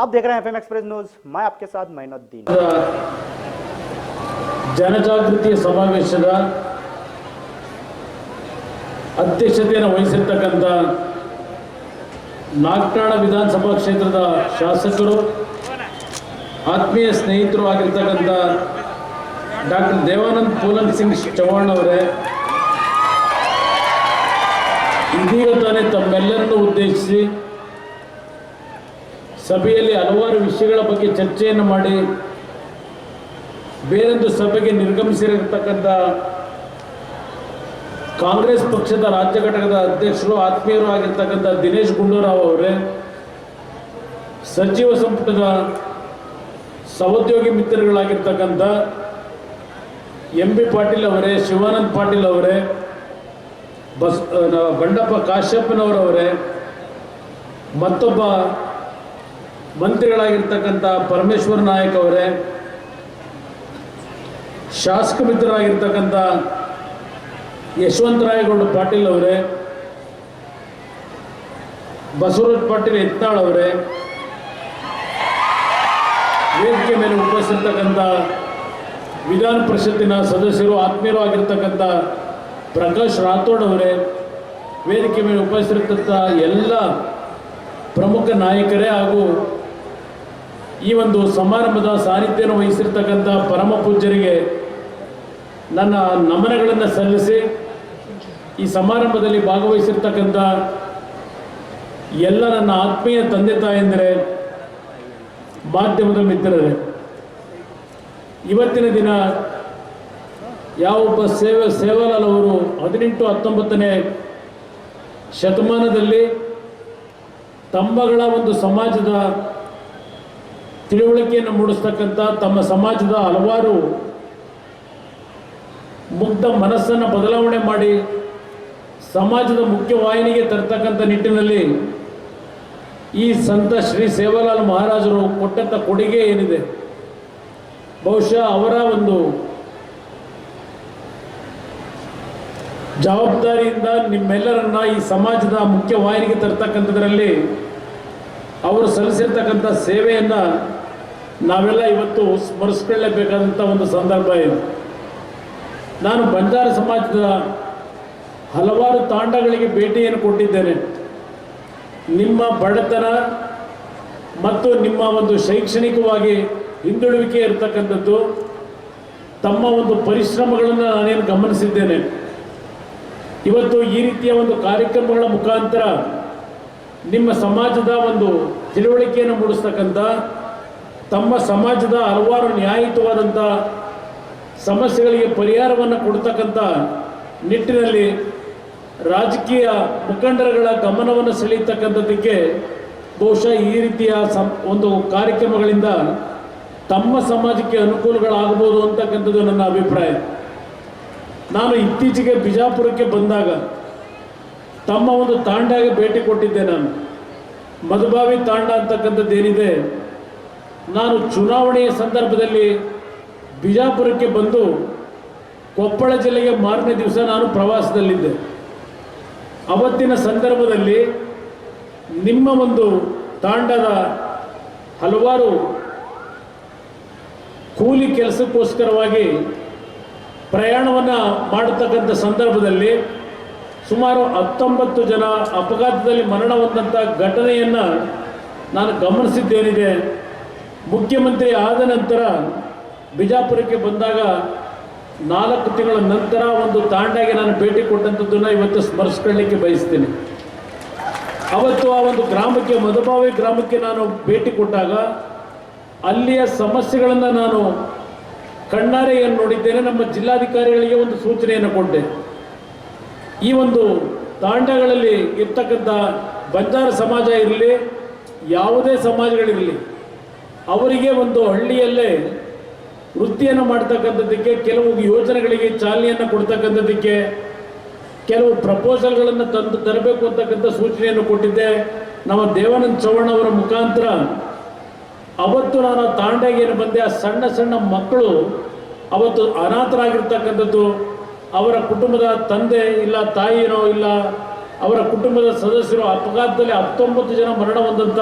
आप देख रहे हैं एफएम एक्सप्रेस न्यूज, मैं आपके साथ मैनुद्दीन। ಜನಜಾಗೃತಿ ಸಮಾವೇಶದ ಅಧ್ಯಕ್ಷತೆಯನ್ನು ವಹಿಸಿರ್ತಕ್ಕಂಥ ನಾಗಠಾಣ ವಿಧಾನಸಭಾ ಕ್ಷೇತ್ರದ ಶಾಸಕರು, ಆತ್ಮೀಯ ಸ್ನೇಹಿತರು ಆಗಿರ್ತಕ್ಕಂಥ ಡಾಕ್ಟರ್ ದೇವಾನಂದ್ ಪೂಲನ್ ಸಿಂಗ್ ಚೌಹಾಣ್ ಅವರೇ, ಇದೀಗ ತಾನೇ ತಮ್ಮೆಲ್ಲರನ್ನು ಉದ್ದೇಶಿಸಿ ಸಭೆಯಲ್ಲಿ ಹಲವಾರು ವಿಷಯಗಳ ಬಗ್ಗೆ ಚರ್ಚೆಯನ್ನು ಮಾಡಿ ಬೇರೊಂದು ಸಭೆಗೆ ನಿರ್ಗಮಿಸಿರತಕ್ಕಂಥ ಕಾಂಗ್ರೆಸ್ ಪಕ್ಷದ ರಾಜ್ಯ ಘಟಕದ ಅಧ್ಯಕ್ಷರು, ಆತ್ಮೀಯರು ಆಗಿರ್ತಕ್ಕಂಥ ದಿನೇಶ್ ಗುಂಡೂರಾವ್ ಅವರೇ, ಸಚಿವ ಸಂಪುಟದ ಸಹೋದ್ಯೋಗಿ ಮಿತ್ರಗಳಾಗಿರ್ತಕ್ಕಂಥ ಬಿ ಪಾಟೀಲ್ ಅವರೇ, ಶಿವಾನಂದ್ ಪಾಟೀಲ್ ಅವರೇ, ಬಂಡಪ್ಪ ಕಾಶ್ಯಪ್ಪನವರವರೇ, ಮತ್ತೊಬ್ಬ ಮಂತ್ರಿಗಳಾಗಿರ್ತಕ್ಕಂಥ ಪರಮೇಶ್ವರ್ ನಾಯಕ್ ಅವರೇ, ಶಾಸಕ ಮಿತ್ರರಾಗಿರ್ತಕ್ಕಂಥ ಯಶವಂತರಾಯಗೌಡ ಪಾಟೀಲ್ ಅವರೇ, ಬಸವರಾಜ ಪಾಟೀಲ್ ಯತ್ನಾಳ್ ಅವರೇ, ವೇದಿಕೆ ಮೇಲೆ ಉಪಸ್ಥಿತಕ್ಕಂಥ ವಿಧಾನ ಪರಿಷತ್ತಿನ ಸದಸ್ಯರು, ಆತ್ಮೀಯರು ಆಗಿರ್ತಕ್ಕಂಥ ಪ್ರಕಾಶ್ ರಾಥೋಡ್ ಅವರೇ, ವೇದಿಕೆ ಮೇಲೆ ಉಪಸ್ಥಿತಕ್ಕಂಥ ಎಲ್ಲ ಪ್ರಮುಖ ನಾಯಕರೇ ಹಾಗೂ ಈ ಒಂದು ಸಮಾರಂಭದ ಸಾನ್ನಿಧ್ಯವನ್ನು ವಹಿಸಿರ್ತಕ್ಕಂಥ ಪರಮ ಪೂಜ್ಯರಿಗೆ ನನ್ನ ನಮನಗಳನ್ನು ಸಲ್ಲಿಸಿ, ಈ ಸಮಾರಂಭದಲ್ಲಿ ಭಾಗವಹಿಸಿರ್ತಕ್ಕಂಥ ಎಲ್ಲ ನನ್ನ ಆತ್ಮೀಯ ತಂದೆ ತಾಯಂದಿರೇ, ಮಾಧ್ಯಮದ ಮಿತ್ರರೇ, ಇವತ್ತಿನ ದಿನ ಯಾವೊಬ್ಬ ಸೇವಾಲಾಲ್ ಅವರು 18-19ನೇ ಶತಮಾನದಲ್ಲಿ ತಮ್ಮಗಳ ಒಂದು ಸಮಾಜದ ತಿಳುವಳಿಕೆಯನ್ನು ಮೂಡಿಸ್ತಕ್ಕಂಥ, ತಮ್ಮ ಸಮಾಜದ ಹಲವಾರು ಮುಗ್ಧ ಮನಸ್ಸನ್ನು ಬದಲಾವಣೆ ಮಾಡಿ ಸಮಾಜದ ಮುಖ್ಯವಾಹಿನಿಗೆ ತರ್ತಕ್ಕಂಥ ನಿಟ್ಟಿನಲ್ಲಿ ಈ ಸಂತ ಶ್ರೀ ಸೇವಾಲಾಲ್ ಮಹಾರಾಜರು ಕೊಟ್ಟಂಥ ಕೊಡುಗೆ ಏನಿದೆ, ಬಹುಶಃ ಅವರ ಒಂದು ಜವಾಬ್ದಾರಿಯಿಂದ ನಿಮ್ಮೆಲ್ಲರನ್ನ ಈ ಸಮಾಜದ ಮುಖ್ಯವಾಹಿನಿಗೆ ತರ್ತಕ್ಕಂಥದ್ರಲ್ಲಿ ಅವರು ಸಲ್ಲಿಸಿರ್ತಕ್ಕಂಥ ಸೇವೆಯನ್ನು ನಾವೆಲ್ಲ ಇವತ್ತು ಸ್ಮರಿಸ್ಕೊಳ್ಳೇಬೇಕಾದಂಥ ಒಂದು ಸಂದರ್ಭ ಇದೆ. ನಾನು ಬಂಜಾರ ಸಮಾಜದ ಹಲವಾರು ತಾಂಡಗಳಿಗೆ ಭೇಟಿಯನ್ನು ಕೊಟ್ಟಿದ್ದೇನೆ. ನಿಮ್ಮ ಬಡತನ ಮತ್ತು ನಿಮ್ಮ ಒಂದು ಶೈಕ್ಷಣಿಕವಾಗಿ ಹಿಂದುಳುವಿಕೆ ಇರತಕ್ಕಂಥದ್ದು, ತಮ್ಮ ಒಂದು ಪರಿಶ್ರಮಗಳನ್ನು ನಾನೇನು ಗಮನಿಸಿದ್ದೇನೆ. ಇವತ್ತು ಈ ರೀತಿಯ ಒಂದು ಕಾರ್ಯಕ್ರಮಗಳ ಮುಖಾಂತರ ನಿಮ್ಮ ಸಮಾಜದ ಒಂದು ತಿಳುವಳಿಕೆಯನ್ನು ಮೂಡಿಸ್ತಕ್ಕಂಥ, ತಮ್ಮ ಸಮಾಜದ ಹಲವಾರು ನ್ಯಾಯಯುತವಾದಂಥ ಸಮಸ್ಯೆಗಳಿಗೆ ಪರಿಹಾರವನ್ನು ಕೊಡ್ತಕ್ಕಂಥ ನಿಟ್ಟಿನಲ್ಲಿ ರಾಜಕೀಯ ಮುಖಂಡರುಗಳ ಗಮನವನ್ನು ಸೆಳೆಯತಕ್ಕಂಥದ್ದಕ್ಕೆ ಬಹುಶಃ ಈ ರೀತಿಯ ಒಂದು ಕಾರ್ಯಕ್ರಮಗಳಿಂದ ತಮ್ಮ ಸಮಾಜಕ್ಕೆ ಅನುಕೂಲಗಳಾಗಬಹುದು ಅಂತಕ್ಕಂಥದ್ದು ನನ್ನ ಅಭಿಪ್ರಾಯ. ನಾನು ಇತ್ತೀಚೆಗೆ ಬಿಜಾಪುರಕ್ಕೆ ಬಂದಾಗ ತಮ್ಮ ಒಂದು ತಾಂಡಾಗೆ ಭೇಟಿ ಕೊಟ್ಟಿದ್ದೆ. ನಾನು ಮಧುಬಾವಿ ತಾಂಡ ಅಂತಕ್ಕಂಥದ್ದು ಏನಿದೆ, ನಾನು ಚುನಾವಣೆಯ ಸಂದರ್ಭದಲ್ಲಿ ಬಿಜಾಪುರಕ್ಕೆ ಬಂದು ಕೊಪ್ಪಳ ಜಿಲ್ಲೆಗೆ ಮಾರನೇ ದಿವಸ ನಾನು ಪ್ರವಾಸದಲ್ಲಿದ್ದೆ. ಅವತ್ತಿನ ಸಂದರ್ಭದಲ್ಲಿ ನಿಮ್ಮ ಒಂದು ತಾಂಡದ ಹಲವಾರು ಕೂಲಿ ಕೆಲಸಕ್ಕೋಸ್ಕರವಾಗಿ ಪ್ರಯಾಣವನ್ನು ಮಾಡತಕ್ಕಂಥ ಸಂದರ್ಭದಲ್ಲಿ ಸುಮಾರು 19 ಜನ ಅಪಘಾತದಲ್ಲಿ ಮರಣ ಹೊಂದಂಥ ಘಟನೆಯನ್ನು ನಾನು ಗಮನಿಸಿದ್ದೇನಿದೆ. ಮುಖ್ಯಮಂತ್ರಿ ಆದ ನಂತರ ಬಿಜಾಪುರಕ್ಕೆ ಬಂದಾಗ 4 ತಿಂಗಳ ನಂತರ ಒಂದು ತಾಂಡಾಗೆ ನಾನು ಭೇಟಿ ಕೊಟ್ಟಂಥದ್ದನ್ನು ಇವತ್ತು ಸ್ಮರಿಸ್ಕೊಳ್ಳಿಕ್ಕೆ ಬಯಸ್ತೀನಿ. ಅವತ್ತು ಆ ಒಂದು ಗ್ರಾಮಕ್ಕೆ, ಮಧುಬಾವಿ ಗ್ರಾಮಕ್ಕೆ ನಾನು ಭೇಟಿ ಕೊಟ್ಟಾಗ ಅಲ್ಲಿಯ ಸಮಸ್ಯೆಗಳನ್ನು ನಾನು ಕಣ್ಣಾರೆ ಏನು ನೋಡಿದ್ದೇನೆ. ನಮ್ಮ ಜಿಲ್ಲಾಧಿಕಾರಿಗಳಿಗೆ ಒಂದು ಸೂಚನೆಯನ್ನು ಕೊಟ್ಟೆ. ಈ ಒಂದು ತಾಂಡಗಳಲ್ಲಿ ಇರ್ತಕ್ಕಂಥ ಬಂಜಾರ ಸಮಾಜ ಇರಲಿ, ಯಾವುದೇ ಸಮಾಜಗಳಿರಲಿ, ಅವರಿಗೆ ಒಂದು ಹಳ್ಳಿಯಲ್ಲೇ ವೃತ್ತಿಯನ್ನು ಮಾಡ್ತಕ್ಕಂಥದ್ದಕ್ಕೆ, ಕೆಲವು ಯೋಜನೆಗಳಿಗೆ ಚಾಲನೆಯನ್ನು ಕೊಡ್ತಕ್ಕಂಥದ್ದಕ್ಕೆ ಕೆಲವು ಪ್ರಪೋಸಲ್ಗಳನ್ನು ತರಬೇಕು ಅಂತಕ್ಕಂಥ ಸೂಚನೆಯನ್ನು ಕೊಟ್ಟಿದ್ದೆ. ನಮ್ಮ ದೇವಾನಂದ್ ಚೌಹಾಣ್ ಅವರ ಮುಖಾಂತರ ಅವತ್ತು ನಾನು ತಾಂಡಾಗೆ ಏನು ಬಂದೆ, ಆ ಸಣ್ಣ ಸಣ್ಣ ಮಕ್ಕಳು ಅವತ್ತು ಅನಾಥರಾಗಿರ್ತಕ್ಕಂಥದ್ದು, ಅವರ ಕುಟುಂಬದ ತಂದೆ ಇಲ್ಲ, ತಾಯಿನೋ ಇಲ್ಲ, ಅವರ ಕುಟುಂಬದ ಸದಸ್ಯರು ಅಪಘಾತದಲ್ಲಿ 19 ಜನ ಮರಣ ಹೊಂದಂಥ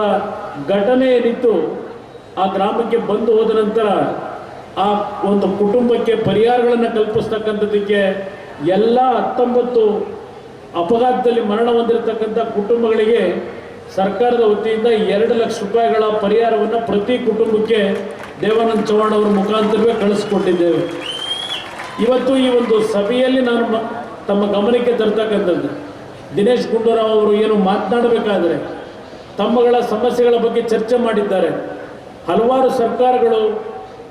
ಘಟನೆ ಏನಿತ್ತು, ಆ ಗ್ರಾಮಕ್ಕೆ ಬಂದು ಹೋದ ನಂತರ ಆ ಒಂದು ಕುಟುಂಬಕ್ಕೆ ಪರಿಹಾರಗಳನ್ನು ಕಲ್ಪಿಸ್ತಕ್ಕಂಥದ್ದಕ್ಕೆ ಎಲ್ಲ 19 ಅಪಘಾತದಲ್ಲಿ ಮರಣ ಹೊಂದಿರತಕ್ಕಂಥ ಕುಟುಂಬಗಳಿಗೆ ಸರ್ಕಾರದ ವತಿಯಿಂದ 2 ಲಕ್ಷ ರೂಪಾಯಿಗಳ ಪರಿಹಾರವನ್ನು ಪ್ರತಿ ಕುಟುಂಬಕ್ಕೆ ದೇವಾನಂದ ಚೌಹಾಣ್ ಅವರ ಮುಖಾಂತರವೇ ಕಳಿಸ್ಕೊಟ್ಟಿದ್ದೇವೆ. ಇವತ್ತು ಈ ಒಂದು ಸಭೆಯಲ್ಲಿ ನಾನು ತಮ್ಮ ಗಮನಕ್ಕೆ ತರ್ತಕ್ಕಂಥದ್ದು, ದಿನೇಶ್ ಗುಂಡೂರಾವ್ ಅವರು ಏನು ಮಾತನಾಡಬೇಕಾದ್ರೆ ತಮ್ಮಗಳ ಸಮಸ್ಯೆಗಳ ಬಗ್ಗೆ ಚರ್ಚೆ ಮಾಡಿದ್ದಾರೆ. ಹಲವಾರು ಸರ್ಕಾರಗಳು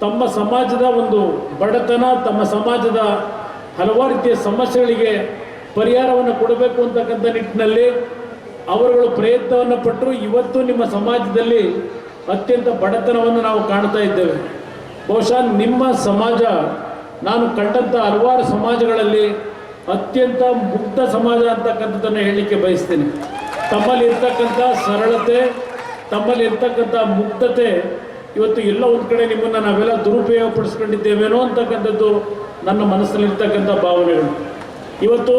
ತಮ್ಮ ಸಮಾಜದ ಒಂದು ಬಡತನ, ತಮ್ಮ ಸಮಾಜದ ಹಲವಾರು ರೀತಿಯ ಸಮಸ್ಯೆಗಳಿಗೆ ಪರಿಹಾರವನ್ನು ಕೊಡಬೇಕು ಅಂತಕ್ಕಂಥ ನಿಟ್ಟಿನಲ್ಲಿ ಅವರುಗಳು ಪ್ರಯತ್ನವನ್ನು ಪಟ್ಟರು. ಇವತ್ತು ನಿಮ್ಮ ಸಮಾಜದಲ್ಲಿ ಅತ್ಯಂತ ಬಡತನವನ್ನು ನಾವು ಕಾಣ್ತಾ ಇದ್ದೇವೆ. ಬಹುಶಃ ನಿಮ್ಮ ಸಮಾಜ ನಾನು ಕಂಡಂಥ ಹಲವಾರು ಸಮಾಜಗಳಲ್ಲಿ ಅತ್ಯಂತ ಮುಗ್ಧ ಸಮಾಜ ಅಂತಕ್ಕಂಥದ್ದನ್ನು ಹೇಳಲಿಕ್ಕೆ ಬಯಸ್ತೀನಿ. ತಮ್ಮಲ್ಲಿ ಇರ್ತಕ್ಕಂಥ ಸರಳತೆ, ತಮ್ಮಲ್ಲಿ ಇರ್ತಕ್ಕಂಥ ಮುಗ್ಧತೆ ಇವತ್ತು ಎಲ್ಲ ಒಂದು ಕಡೆ ನಿಮ್ಮನ್ನು ನಾವೆಲ್ಲ ದುರುಪಯೋಗ ಪಡಿಸ್ಕೊಂಡಿದ್ದೇವೇನೋ ಅಂತಕ್ಕಂಥದ್ದು ನನ್ನ ಮನಸ್ಸಲ್ಲಿರ್ತಕ್ಕಂಥ ಭಾವನೆಗಳು. ಇವತ್ತು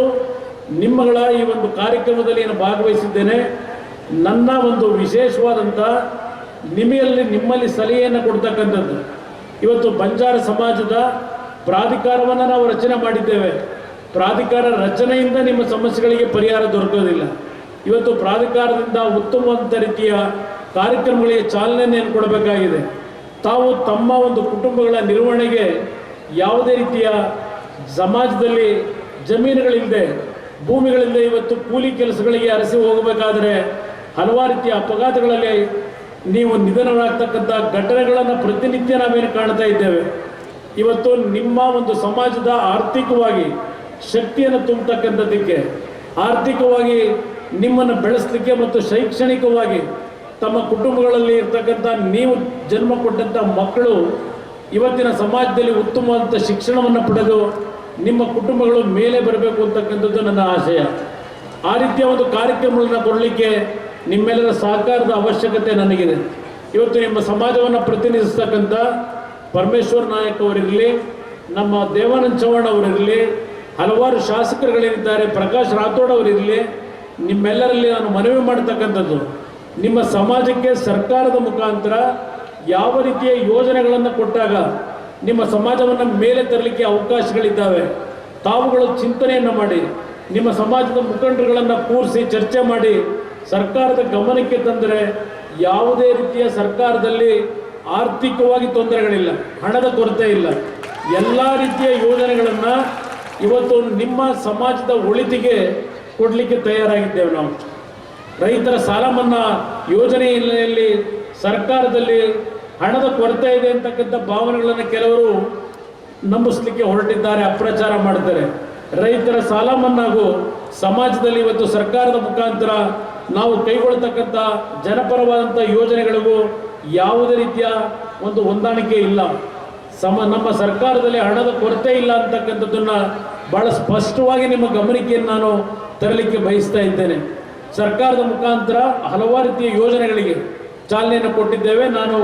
ನಿಮ್ಮಗಳ ಈ ಒಂದು ಕಾರ್ಯಕ್ರಮದಲ್ಲಿ ಏನು ಭಾಗವಹಿಸಿದ್ದೇನೆ, ನನ್ನ ಒಂದು ವಿಶೇಷವಾದಂಥ ನಿಮ್ಮಲ್ಲಿ ಸಲಹೆಯನ್ನು ಕೊಡ್ತಕ್ಕಂಥದ್ದು. ಇವತ್ತು ಬಂಜಾರ ಸಮಾಜದ ಪ್ರಾಧಿಕಾರವನ್ನು ನಾವು ರಚನೆ ಮಾಡಿದ್ದೇವೆ. ಪ್ರಾಧಿಕಾರ ರಚನೆಯಿಂದ ನಿಮ್ಮ ಸಮಸ್ಯೆಗಳಿಗೆ ಪರಿಹಾರ ದೊರಕೋದಿಲ್ಲ. ಇವತ್ತು ಪ್ರಾಧಿಕಾರದಿಂದ ಉತ್ತಮವಾದ ರೀತಿಯ ಕಾರ್ಯಕ್ರಮಗಳಿಗೆ ಚಾಲನೆಯನ್ನು ಕೊಡಬೇಕಾಗಿದೆ. ತಾವು ತಮ್ಮ ಒಂದು ಕುಟುಂಬಗಳ ನಿರ್ವಹಣೆಗೆ ಯಾವುದೇ ರೀತಿಯ ಸಮಾಜದಲ್ಲಿ ಜಮೀನುಗಳಿಲ್ಲದೆ, ಭೂಮಿಗಳಿಲ್ಲದೆ ಇವತ್ತು ಕೂಲಿ ಕೆಲಸಗಳಿಗೆ ಅರಸಿ ಹೋಗಬೇಕಾದರೆ ಹಲವಾರು ರೀತಿಯ ಅಪಘಾತಗಳಲ್ಲಿ ನೀವು ನಿಧನರಾಗ್ತಕ್ಕಂಥ ಘಟನೆಗಳನ್ನು ಪ್ರತಿನಿತ್ಯ ನಾವೇನು ಕಾಣ್ತಾ ಇದ್ದೇವೆ. ಇವತ್ತು ನಿಮ್ಮ ಒಂದು ಸಮಾಜದ ಆರ್ಥಿಕವಾಗಿ ಶಕ್ತಿಯನ್ನು ತುಂಬತಕ್ಕಂಥದ್ದಕ್ಕೆ, ಆರ್ಥಿಕವಾಗಿ ನಿಮ್ಮನ್ನು ಬೆಳೆಸಲಿಕ್ಕೆ ಮತ್ತು ಶೈಕ್ಷಣಿಕವಾಗಿ ತಮ್ಮ ಕುಟುಂಬಗಳಲ್ಲಿ ಇರ್ತಕ್ಕಂಥ ನೀವು ಜನ್ಮ ಕೊಟ್ಟಂಥ ಮಕ್ಕಳು ಇವತ್ತಿನ ಸಮಾಜದಲ್ಲಿ ಉತ್ತಮವಾದಂಥ ಶಿಕ್ಷಣವನ್ನು ಪಡೆದು ನಿಮ್ಮ ಕುಟುಂಬಗಳು ಮೇಲೆ ಬರಬೇಕು ಅಂತಕ್ಕಂಥದ್ದು ನನ್ನ ಆಶಯ. ಆ ರೀತಿಯ ಒಂದು ಕಾರ್ಯಕ್ರಮಗಳನ್ನು ಕೊಡಲಿಕ್ಕೆ ನಿಮ್ಮೆಲ್ಲರ ಸಹಕಾರದ ಅವಶ್ಯಕತೆ ನನಗಿದೆ. ಇವತ್ತು ನಿಮ್ಮ ಸಮಾಜವನ್ನು ಪ್ರತಿನಿಧಿಸ್ತಕ್ಕಂಥ ಪರಮೇಶ್ವರ್ ನಾಯಕ್ ಅವರಿರಲಿ, ನಮ್ಮ ದೇವಾನಂದ ಚೌಹಾಣ್ ಅವರಿರಲಿ, ಹಲವಾರು ಶಾಸಕರುಗಳೇನಿದ್ದಾರೆ, ಪ್ರಕಾಶ್ ರಾಥೋಡ್ ಅವರಿರಲಿ, ನಿಮ್ಮೆಲ್ಲರಲ್ಲಿ ನಾನು ಮನವಿ ಮಾಡ್ತಕ್ಕಂಥದ್ದು, ನಿಮ್ಮ ಸಮಾಜಕ್ಕೆ ಸರ್ಕಾರದ ಮುಖಾಂತರ ಯಾವ ರೀತಿಯ ಯೋಜನೆಗಳನ್ನು ಕೊಟ್ಟಾಗ ನಿಮ್ಮ ಸಮಾಜವನ್ನು ಮೇಲೆ ತರಲಿಕ್ಕೆ ಅವಕಾಶಗಳಿದ್ದಾವೆ, ತಾವುಗಳು ಚಿಂತನೆಯನ್ನು ಮಾಡಿ ನಿಮ್ಮ ಸಮಾಜದ ಮುಖಂಡರುಗಳನ್ನು ಕೂರಿಸಿ ಚರ್ಚೆ ಮಾಡಿ ಸರ್ಕಾರದ ಗಮನಕ್ಕೆ ತಂದರೆ ಯಾವುದೇ ರೀತಿಯ ಸರ್ಕಾರದಲ್ಲಿ ಆರ್ಥಿಕವಾಗಿ ತೊಂದರೆಗಳಿಲ್ಲ, ಹಣದ ಕೊರತೆ ಇಲ್ಲ. ಎಲ್ಲ ರೀತಿಯ ಯೋಜನೆಗಳನ್ನು ಇವತ್ತು ನಿಮ್ಮ ಸಮಾಜದ ಒಳಿತಿಗೆ ಕೊಡಲಿಕ್ಕೆ ತಯಾರಾಗಿದ್ದೇವೆ. ನಾವು ರೈತರ ಸಾಲ ಮನ್ನಾ ಯೋಜನೆ ಹಿನ್ನೆಲೆಯಲ್ಲಿ ಸರ್ಕಾರದಲ್ಲಿ ಹಣದ ಕೊರತೆ ಇದೆ ಅಂತಕ್ಕಂಥ ಭಾವನೆಗಳನ್ನು ಕೆಲವರು ನಂಬಿಸ್ಲಿಕ್ಕೆ ಹೊರಟಿದ್ದಾರೆ, ಅಪ್ರಚಾರ ಮಾಡ್ತಾರೆ. ರೈತರ ಸಾಲ ಮನ್ನಾಗೂ ಸಮಾಜದಲ್ಲಿ ಇವತ್ತು ಸರ್ಕಾರದ ಮುಖಾಂತರ ನಾವು ಕೈಗೊಳ್ಳತಕ್ಕಂಥ ಜನಪರವಾದಂಥ ಯೋಜನೆಗಳಿಗೂ ಯಾವುದೇ ರೀತಿಯ ಒಂದು ಹೊಂದಾಣಿಕೆ ಇಲ್ಲ. ನಮ್ಮ ಸರ್ಕಾರದಲ್ಲಿ ಹಣದ ಕೊರತೆ ಇಲ್ಲ ಅಂತಕ್ಕಂಥದ್ದನ್ನು ಭಾಳ ಸ್ಪಷ್ಟವಾಗಿ ನಿಮ್ಮ ಗಮನಕ್ಕೆ ನಾನು ತರಲಿಕ್ಕೆ ಬಯಸ್ತಾ ಇದ್ದೇನೆ. ಸರ್ಕಾರದ ಮುಖಾಂತರ ಹಲವಾರು ರೀತಿಯ ಯೋಜನೆಗಳಿಗೆ ಚಾಲನೆಯನ್ನು ಕೊಟ್ಟಿದ್ದೇವೆ. ನಾನು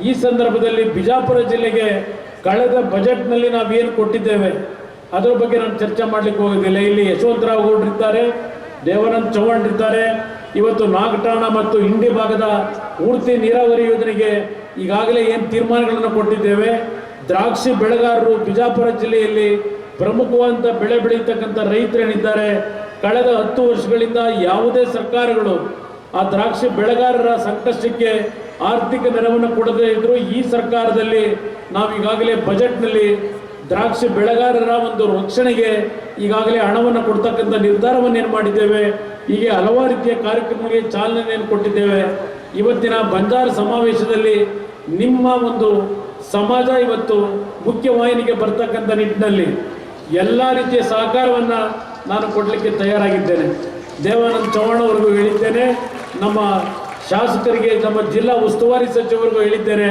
ಈ ಸಂದರ್ಭದಲ್ಲಿ ಬಿಜಾಪುರ ಜಿಲ್ಲೆಗೆ ಕಳೆದ ಬಜೆಟ್ನಲ್ಲಿ ನಾವೇನು ಕೊಟ್ಟಿದ್ದೇವೆ ಅದರ ಬಗ್ಗೆ ನಾನು ಚರ್ಚೆ ಮಾಡಲಿಕ್ಕೆ ಹೋಗೋದಿಲ್ಲ. ಇಲ್ಲಿ ಯಶವಂತರಾವ್ ಗೌಡ್ರು ಇದ್ದಾರೆ, ದೇವಾನಂದ ಚೌಹಾಣ್ ಇದ್ದಾರೆ. ಇವತ್ತು ನಾಗಠಾಣ ಮತ್ತು ಇಂಡಿ ಭಾಗದ ಪೂರ್ತಿ ನೀರಾವರಿ ಯೋಜನೆಗೆ ಈಗಾಗಲೇ ಏನು ತೀರ್ಮಾನಗಳನ್ನು ಕೊಟ್ಟಿದ್ದೇವೆ. ದ್ರಾಕ್ಷಿ ಬೆಳೆಗಾರರು ಬಿಜಾಪುರ ಜಿಲ್ಲೆಯಲ್ಲಿ ಪ್ರಮುಖವಾದಂಥ ಬೆಳೆ ಬೆಳೀತಕ್ಕಂಥ ರೈತರೇನಿದ್ದಾರೆ, ಕಳೆದ 10 ವರ್ಷಗಳಿಂದ ಯಾವುದೇ ಸರ್ಕಾರಗಳು ಆ ದ್ರಾಕ್ಷಿ ಬೆಳೆಗಾರರ ಸಂಕಷ್ಟಕ್ಕೆ ಆರ್ಥಿಕ ನೆರವನ್ನು ಕೊಡದೇ ಇದ್ದರೂ ಈ ಸರ್ಕಾರದಲ್ಲಿ ನಾವು ಈಗಾಗಲೇ ಬಜೆಟ್ನಲ್ಲಿ ದ್ರಾಕ್ಷಿ ಬೆಳೆಗಾರರ ಒಂದು ರಕ್ಷಣೆಗೆ ಈಗಾಗಲೇ ಹಣವನ್ನು ಕೊಡ್ತಕ್ಕಂಥ ನಿರ್ಧಾರವನ್ನು ಏನು ಮಾಡಿದ್ದೇವೆ. ಹೀಗೆ ಹಲವಾರು ರೀತಿಯ ಕಾರ್ಯಕ್ರಮಗಳಿಗೆ ಚಾಲನೆಯನ್ನು ಕೊಟ್ಟಿದ್ದೇವೆ. ಇವತ್ತಿನ ಬಂಜಾರ ಸಮಾವೇಶದಲ್ಲಿ ನಿಮ್ಮ ಒಂದು ಸಮಾಜ ಇವತ್ತು ಮುಖ್ಯವಾಹಿನಿಗೆ ಬರ್ತಕ್ಕಂಥ ನಿಟ್ಟಿನಲ್ಲಿ ಎಲ್ಲ ರೀತಿಯ ಸಹಕಾರವನ್ನು ನಾನು ಕೊಡಲಿಕ್ಕೆ ತಯಾರಾಗಿದ್ದೇನೆ. ದೇವಾನಂದ ಚೌಹಾಣ್ ಅವರಿಗೂ ಹೇಳಿದ್ದೇನೆ, ನಮ್ಮ ಶಾಸಕರಿಗೆ, ನಮ್ಮ ಜಿಲ್ಲಾ ಉಸ್ತುವಾರಿ ಸಚಿವರಿಗೂ ಹೇಳಿದ್ದೇನೆ.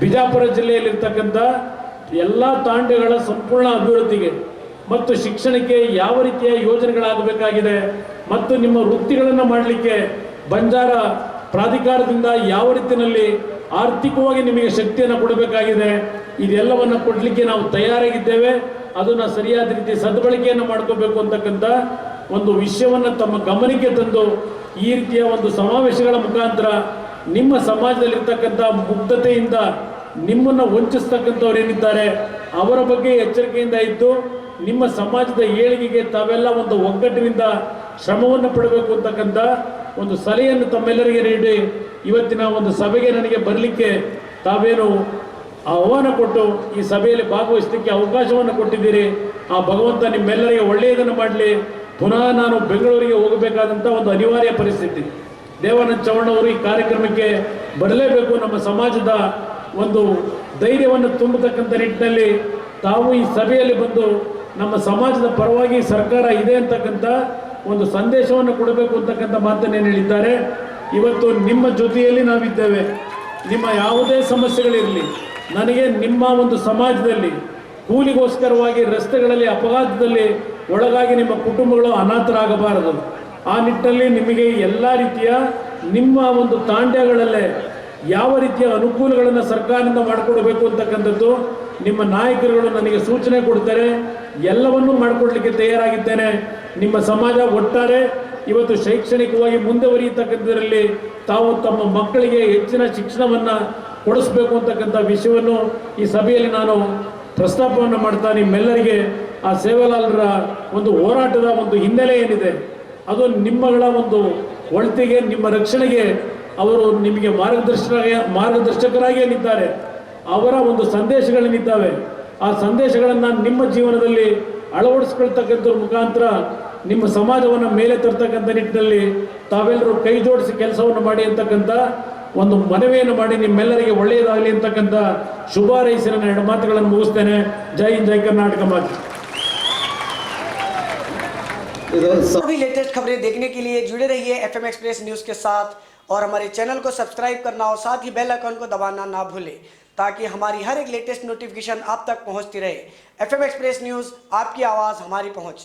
ಬಿಜಾಪುರ ಜಿಲ್ಲೆಯಲ್ಲಿರ್ತಕ್ಕಂಥ ಎಲ್ಲ ತಾಂಡಗಳ ಸಂಪೂರ್ಣ ಅಭಿವೃದ್ಧಿಗೆ ಮತ್ತು ಶಿಕ್ಷಣಕ್ಕೆ ಯಾವ ರೀತಿಯ ಯೋಜನೆಗಳಾಗಬೇಕಾಗಿದೆ ಮತ್ತು ನಿಮ್ಮ ವೃತ್ತಿಗಳನ್ನು ಮಾಡಲಿಕ್ಕೆ ಬಂಜಾರ ಪ್ರಾಧಿಕಾರದಿಂದ ಯಾವ ರೀತಿಯಲ್ಲಿ ಆರ್ಥಿಕವಾಗಿ ನಿಮಗೆ ಶಕ್ತಿಯನ್ನು ಕೊಡಬೇಕಾಗಿದೆ, ಇದೆಲ್ಲವನ್ನು ಕೊಡಲಿಕ್ಕೆ ನಾವು ತಯಾರಾಗಿದ್ದೇವೆ. ಅದನ್ನು ಸರಿಯಾದ ರೀತಿ ಸದ್ಬಳಕೆಯನ್ನು ಮಾಡ್ಕೋಬೇಕು ಅಂತಕ್ಕಂಥ ಒಂದು ವಿಷಯವನ್ನು ತಮ್ಮ ಗಮನಕ್ಕೆ ತಂದು ಈ ರೀತಿಯ ಒಂದು ಸಮಾವೇಶಗಳ ಮುಖಾಂತರ ನಿಮ್ಮ ಸಮಾಜದಲ್ಲಿರ್ತಕ್ಕಂಥ ಮುಗ್ಧತೆಯಿಂದ ನಿಮ್ಮನ್ನು ವಂಚಿಸ್ತಕ್ಕಂಥವ್ರು ಏನಿದ್ದಾರೆ ಅವರ ಬಗ್ಗೆ ಎಚ್ಚರಿಕೆಯಿಂದ ಇದ್ದು ನಿಮ್ಮ ಸಮಾಜದ ಏಳಿಗೆಗೆ ತಾವೆಲ್ಲ ಒಂದು ಒಗ್ಗಟ್ಟಿನಿಂದ ಶ್ರಮವನ್ನು ಪಡಬೇಕು ಅಂತಕ್ಕಂಥ ಒಂದು ಸಲಹೆಯನ್ನು ತಮ್ಮೆಲ್ಲರಿಗೆ ನೀಡಿ ಇವತ್ತಿನ ಒಂದು ಸಭೆಗೆ ನನಗೆ ಬರಲಿಕ್ಕೆ ತಾವೇನು ಆಹ್ವಾನ ಕೊಟ್ಟು ಈ ಸಭೆಯಲ್ಲಿ ಭಾಗವಹಿಸಲಿಕ್ಕೆ ಅವಕಾಶವನ್ನು ಕೊಟ್ಟಿದ್ದೀರಿ. ಆ ಭಗವಂತ ನಿಮ್ಮೆಲ್ಲರಿಗೆ ಒಳ್ಳೆಯದನ್ನು ಮಾಡಲಿ. ಪುನಃ ನಾನು ಬೆಂಗಳೂರಿಗೆ ಹೋಗಬೇಕಾದಂಥ ಒಂದು ಅನಿವಾರ್ಯ ಪರಿಸ್ಥಿತಿ. ದೇವಾನಂದ ಚೌಹಾಣ್ ಅವರು ಈ ಕಾರ್ಯಕ್ರಮಕ್ಕೆ ಬರಲೇಬೇಕು. ನಮ್ಮ ಸಮಾಜದ ಒಂದು ಧೈರ್ಯವನ್ನು ತುಂಬತಕ್ಕಂಥ ನಿಟ್ಟಿನಲ್ಲಿ ತಾವು ಈ ಸಭೆಯಲ್ಲಿ ಬಂದು ನಮ್ಮ ಸಮಾಜದ ಪರವಾಗಿ ಸರ್ಕಾರ ಇದೆ ಅಂತಕ್ಕಂಥ ಒಂದು ಸಂದೇಶವನ್ನು ಕೊಡಬೇಕು ಅಂತಕ್ಕಂಥ ಮಾತನ್ನೇನು ಹೇಳಿದ್ದಾರೆ. ಇವತ್ತು ನಿಮ್ಮ ಜೊತೆಯಲ್ಲಿ ನಾವಿದ್ದೇವೆ. ನಿಮ್ಮ ಯಾವುದೇ ಸಮಸ್ಯೆಗಳಿರಲಿ, ನನಗೆ ನಿಮ್ಮ ಒಂದು ಸಮಾಜದಲ್ಲಿ ಕೂಲಿಗೋಸ್ಕರವಾಗಿ ರಸ್ತೆಗಳಲ್ಲಿ ಅಪಘಾತದಲ್ಲಿ ಒಳಗಾಗಿ ನಿಮ್ಮ ಕುಟುಂಬಗಳು ಅನಾಥರಾಗಬಾರದು. ಆ ನಿಟ್ಟಿನಲ್ಲಿ ನಿಮಗೆ ಎಲ್ಲ ರೀತಿಯ ನಿಮ್ಮ ಒಂದು ತಾಂಡ್ಯಗಳಲ್ಲೇ ಯಾವ ರೀತಿಯ ಅನುಕೂಲಗಳನ್ನು ಸರ್ಕಾರದಿಂದ ಮಾಡಿಕೊಡಬೇಕು ಅಂತಕ್ಕಂಥದ್ದು ನಿಮ್ಮ ನಾಯಕರುಗಳು ನನಗೆ ಸೂಚನೆ ಕೊಡ್ತಾರೆ. ಎಲ್ಲವನ್ನೂ ಮಾಡಿಕೊಡ್ಲಿಕ್ಕೆ ತಯಾರಾಗಿದ್ದೇನೆ. ನಿಮ್ಮ ಸಮಾಜ ಒಟ್ಟಾರೆ ಇವತ್ತು ಶೈಕ್ಷಣಿಕವಾಗಿ ಮುಂದುವರಿಯತಕ್ಕಂಥದ್ರಲ್ಲಿ ತಾವು ತಮ್ಮ ಮಕ್ಕಳಿಗೆ ಹೆಚ್ಚಿನ ಶಿಕ್ಷಣವನ್ನು ಕೊಡಿಸ್ಬೇಕು ಅಂತಕ್ಕಂಥ ವಿಷಯವನ್ನು ಈ ಸಭೆಯಲ್ಲಿ ನಾನು ಪ್ರಸ್ತಾಪವನ್ನು ಮಾಡ್ತಾ ನಿಮ್ಮೆಲ್ಲರಿಗೆ ಆ ಸೇವಾಲಾಲರ ಒಂದು ಹೋರಾಟದ ಒಂದು ಹಿನ್ನೆಲೆ ಏನಿದೆ ಅದು ನಿಮ್ಮಗಳ ಒಂದು ಒಳಿತಿಗೆ, ನಿಮ್ಮ ರಕ್ಷಣೆಗೆ ಅವರು ನಿಮಗೆ ಮಾರ್ಗದರ್ಶಕರಾಗಿ ಏನಿದ್ದಾರೆ ಅವರ ಒಂದು ಸಂದೇಶಗಳೇನಿದ್ದಾವೆ ಆ ಸಂದೇಶಗಳನ್ನು ನಿಮ್ಮ ಜೀವನದಲ್ಲಿ ಅಳವಡಿಸ್ಕೊಳ್ತಕ್ಕಂಥ ಮುಖಾಂತರ ನಿಮ್ಮ ಸಮಾಜವನ್ನು ಮೇಲೆ ತರ್ತಕ್ಕಂಥ ನಿಟ್ಟಿನಲ್ಲಿ ತಾವೆಲ್ಲರೂ ಕೈ ಜೋಡಿಸಿ ಕೆಲಸವನ್ನು ಮಾಡಿ ಅಂತಕ್ಕಂಥ ಒಂದು ಮನವಿಯನ್ನು ಮಾಡಿ ನಿಮ್ಮೆಲ್ಲರಿಗೆ ಒಳ್ಳೆಯದಾಗಲಿ ಅಂತಕ್ಕಂಥ ಶುಭಾರೈಸಿ ನನ್ನ ಎರಡು ಮಾತುಗಳನ್ನು ಮುಗಿಸ್ತೇನೆ. ಜೈ ಹಿಂದ್, ಜೈ ಕರ್ನಾಟಕ ಮಾತೆ. सभी लेटेस्ट खबरें देखने के लिए जुड़े रहिए FM एक्सप्रेस न्यूज के साथ और हमारे चैनल को सब्सक्राइब करना और साथ ही बेल आइकन को दबाना ना भूलें ताकि हमारी हर एक लेटेस्ट नोटिफिकेशन आप तक पहुंचती रहे। FM एक्सप्रेस न्यूज, आपकी आवाज़ हमारी पहुंच।